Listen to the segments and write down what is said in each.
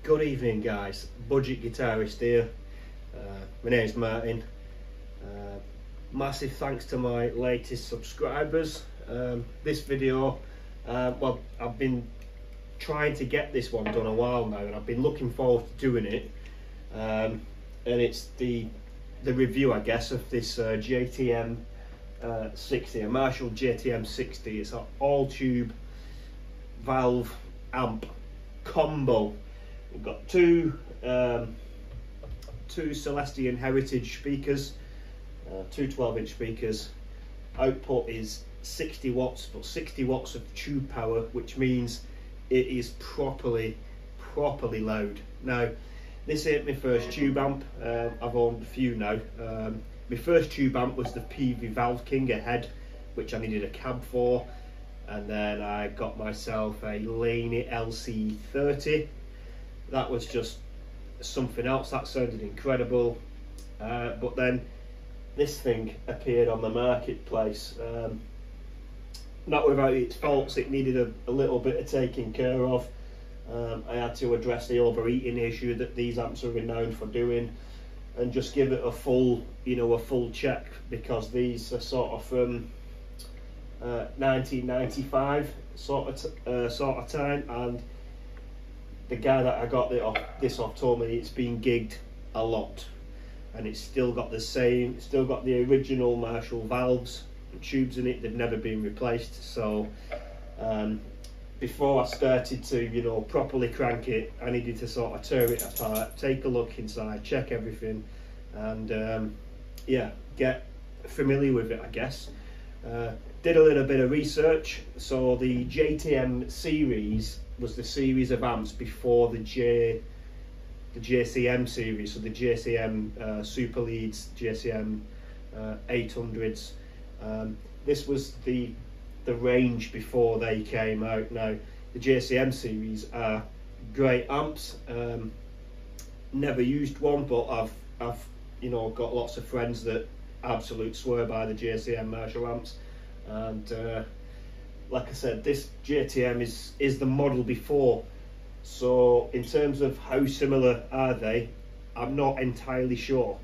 Good evening guys, Budget Guitarist here. My name's Martin. Massive thanks to my latest subscribers. This video, well, I've been trying to get this one done a while now, and I've been looking forward to doing it. And it's the review, I guess, of this JTM 60, a Marshall JTM 60. It's an all tube valve amp combo. We've got two Celestion Heritage speakers, two 12-inch speakers. Output is 60 watts, but 60 watts of tube power, which means it is properly loud. Now, this ain't my first tube amp. I've owned a few now. My first tube amp was the PV Valve King Ahead, which I needed a cab for, and then I got myself a Laney LC30. That was just something else. That sounded incredible. But then this thing appeared on the marketplace. Not without its faults. It needed a little bit of taking care of. I had to address the overheating issue that these amps are renowned for doing, and just give it a full, a full check, because these are sort of from 1995 sort of time, and the guy that I got this off told me it's been gigged a lot, and it's still got the original Marshall valves and tubes in it. They've never been replaced. So before I started to properly crank it, I needed to sort of tear it apart, take a look inside, check everything, and yeah, get familiar with it, I guess. Did a little bit of research. So the JTM series was the series of amps before the JCM series, so the JCM Super Leads, JCM 800s. This was the range before they came out. Now, the JCM series are great amps. Never used one, but I've got lots of friends that absolute swear by the JCM Marshall amps, and like I said, this JTM is the model before. So in terms of how similar are they, I'm not entirely sure.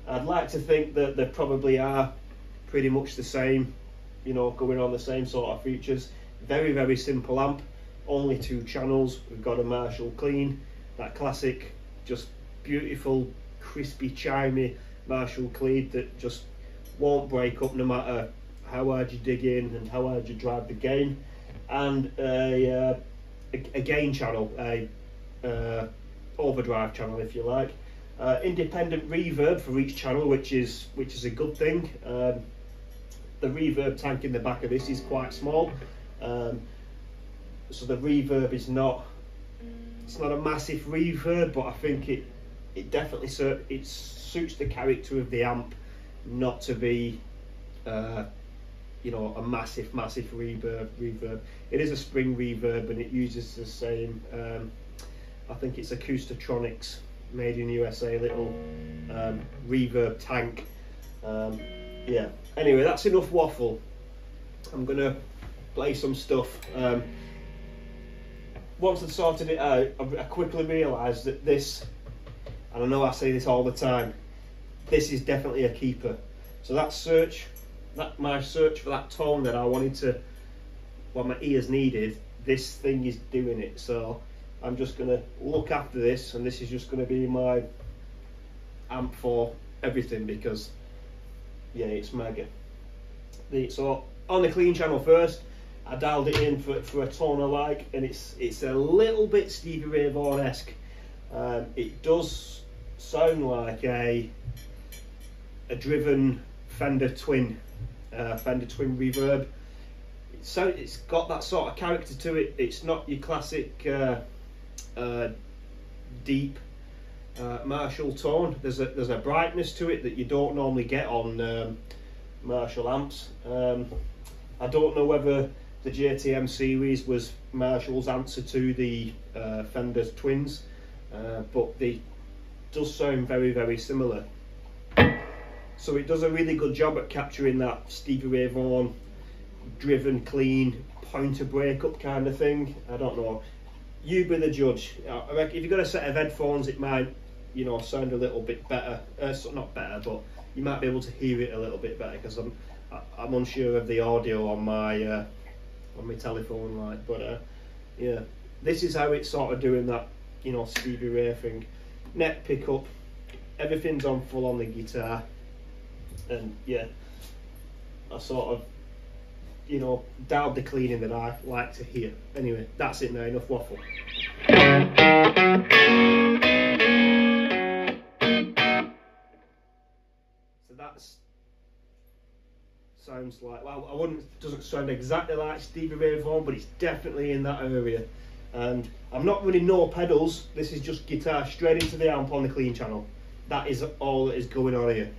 I'd like to think that they probably are pretty much the same, going on the same sort of features. Very simple amp, only 2 channels. We've got a Marshall Clean, that classic, just beautiful, crispy, chimey Marshall Clean that just won't break up no matter how hard you dig in and how hard you drive the gain, and a gain channel, a overdrive channel, if you like. Independent reverb for each channel, which is a good thing. The reverb tank in the back of this is quite small, so the reverb is not a massive reverb, but I think it definitely suits the character of the amp not to be a massive reverb. It is a spring reverb, and it uses the same I think it's Acoustitronics, made in USA, little reverb tank. Yeah, anyway, that's enough waffle. I'm gonna play some stuff. Once I'd sorted it out, I quickly realised that this, and I know I say this all the time, this is definitely a keeper. So my search for that tone that I wanted to, what my ears needed, this thing is doing it. So I'm just gonna look after this, and this is just gonna be my amp for everything, because yeah, it's mega. So on the clean channel first, I dialed it in for a tone I like, and it's a little bit Stevie Ray Vaughan-esque. It does sound like a driven Fender Twin reverb. So it's got that sort of character to it. It's not your classic deep Marshall tone. There's a brightness to it that you don't normally get on Marshall amps. I don't know whether the JTM series was Marshall's answer to the Fender Twins, but they does sound very similar. So it does a really good job at capturing that Stevie Ray Vaughan driven, clean, pointer breakup kind of thing. I don't know, you be the judge. I reckon if you've got a set of headphones, it might, you know, sound a little bit better. Not better, but you might be able to hear it a little bit better, because I'm unsure of the audio on my telephone, like. But yeah, this is how it's sort of doing that, you know, Stevie Ray thing. Neck pickup, everything's on full on the guitar, and yeah, I sort of, you know, dialed the cleaning that I like to hear. Anyway, that's it now, enough waffle. So that's, sounds like, well, doesn't sound exactly like Stevie Ray Vaughan, but it's definitely in that area. And I'm not running no pedals, this is just guitar straight into the amp on the clean channel. That is all that is going on here.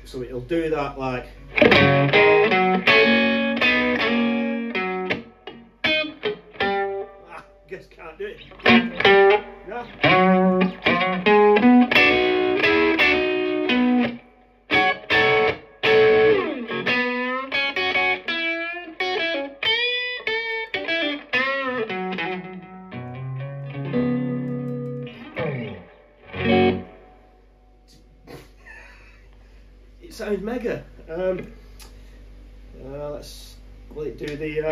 So it'll do that like. Guess can't do it. No. It sounds mega. Let's will it do the.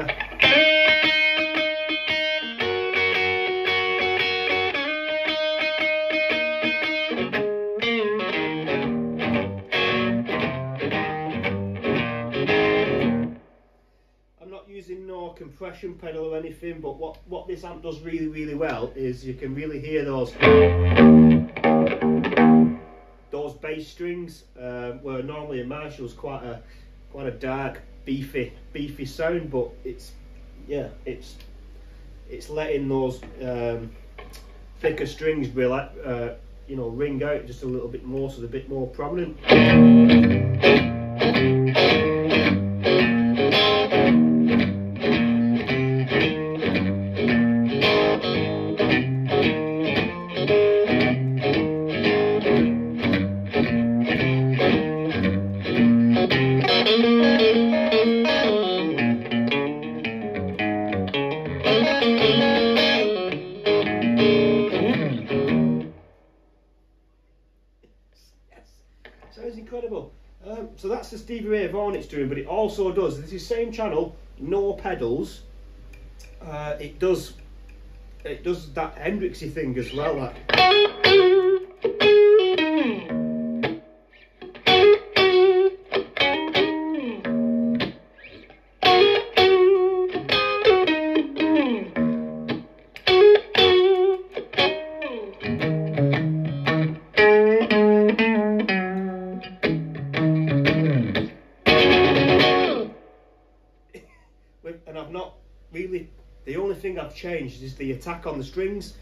I'm not using no compression pedal or anything, but what this amp does really well is you can really hear those bass strings, where normally a Marshall's quite a dark, beefy sound, but it's letting those thicker strings be like, you know, ring out just a little bit more, so they're a bit more prominent. Sounds incredible. So that's the Stevie Ray Vaughan it's doing, but it also does, this is same channel, no pedals. It does that Hendrixy thing as well. Like. And I've not really, the only thing I've changed is the attack on the strings,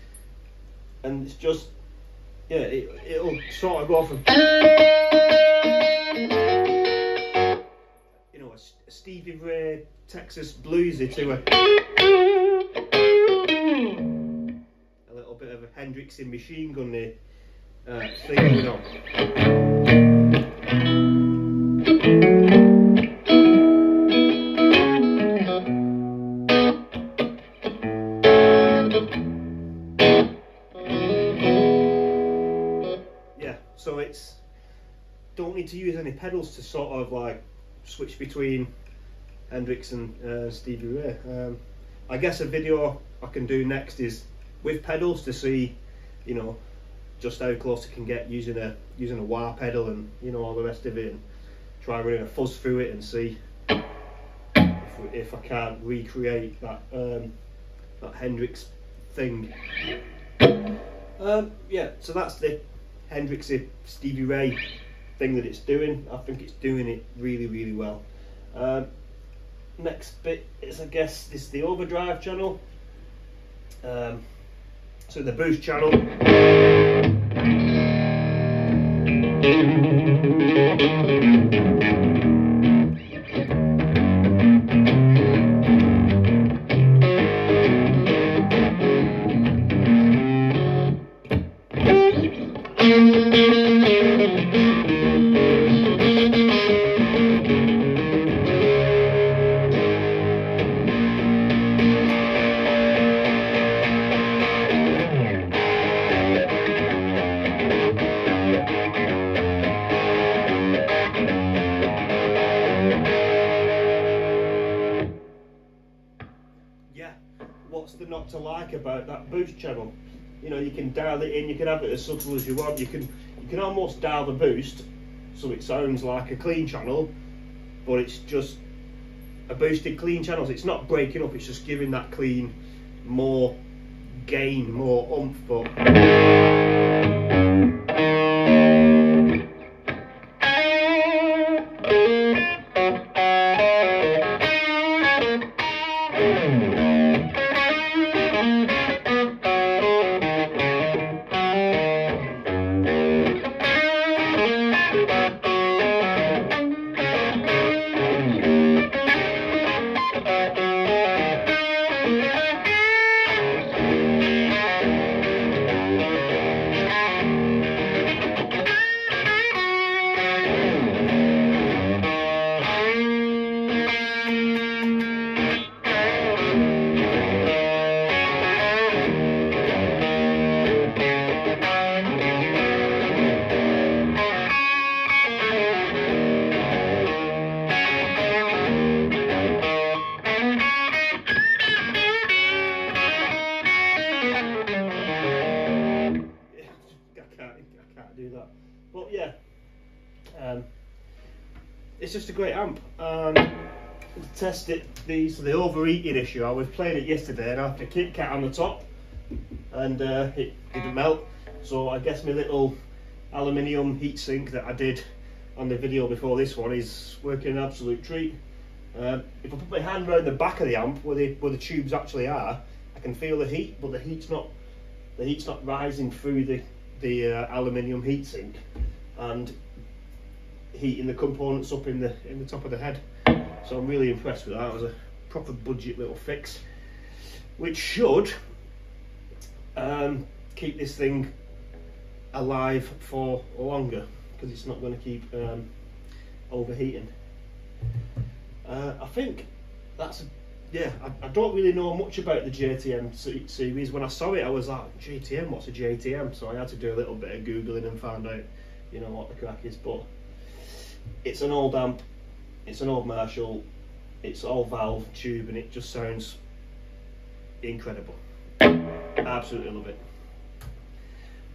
and it's just, yeah, it'll sort of go from, you know, a Stevie Ray Texas bluesy to a little bit of a Hendrixy machine gun thing, you know. So it's, don't need to use any pedals to sort of like switch between Hendrix and Stevie Ray. I guess a video I can do next is with pedals to see, you know, just how close I can get using a wah pedal and, you know, all the rest of it, and try running a fuzz through it and see if I can't recreate that that Hendrix thing. Yeah, so that's the Hendrixy Stevie Ray thing that it's doing. I think it's doing it really well. Next bit is, I guess, this is the overdrive channel. So the boost channel. like about that boost channel. You know, you can dial it in, you can have it as subtle as you want. You can almost dial the boost so it sounds like a clean channel, but it's just a boosted clean channel. So it's not breaking up, it's just giving that clean more gain, more oomph. But I can't do that. But yeah, it's just a great amp. Test it, the overheating issue. I was playing it yesterday and I had a Kit Kat on the top, and it didn't melt. So I guess my little aluminium heatsink that I did on the video before this one is working an absolute treat. If I put my hand around the back of the amp where the tubes actually are, I can feel the heat, but the heat's not rising through the aluminium heatsink and heating the components up in the top of the head. So I'm really impressed with that. It was a proper budget little fix, which should keep this thing alive for longer, because it's not going to keep overheating. I think that's I don't really know much about the JTM series. When I saw it, I was like, JTM, what's a JTM? So I had to do a little bit of googling and found out, you know, what the crack is. But it's an old amp, it's an old Marshall, it's all valve tube, and it just sounds incredible. Absolutely love it.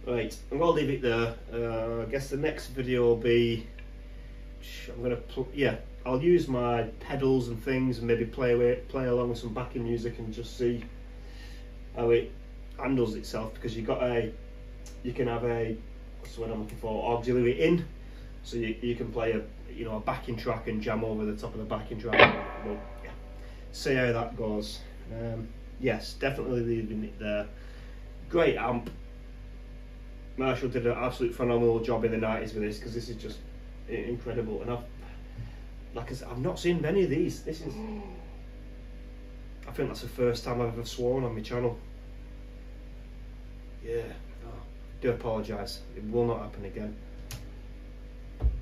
Right, I'm going to leave it there. I guess the next video will be, I'll use my pedals and things and maybe play along with some backing music and just see how it handles itself, because you can have what's the word I'm looking for, auxiliary in, so you can play a backing track and jam over the top of the backing track. But yeah, see how that goes. Yes, definitely leaving it there. Great amp. Marshall did an absolute phenomenal job in the 90s with this, because this is just incredible. And like I said, I've not seen many of these. I think that's the first time I've ever sworn on my channel. Yeah, do apologise. It will not happen again.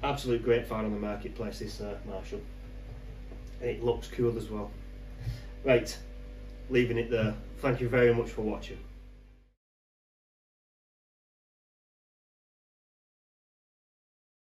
Absolute great find on the marketplace, this Marshall. And it looks cool as well. Right, leaving it there. Thank you very much for watching.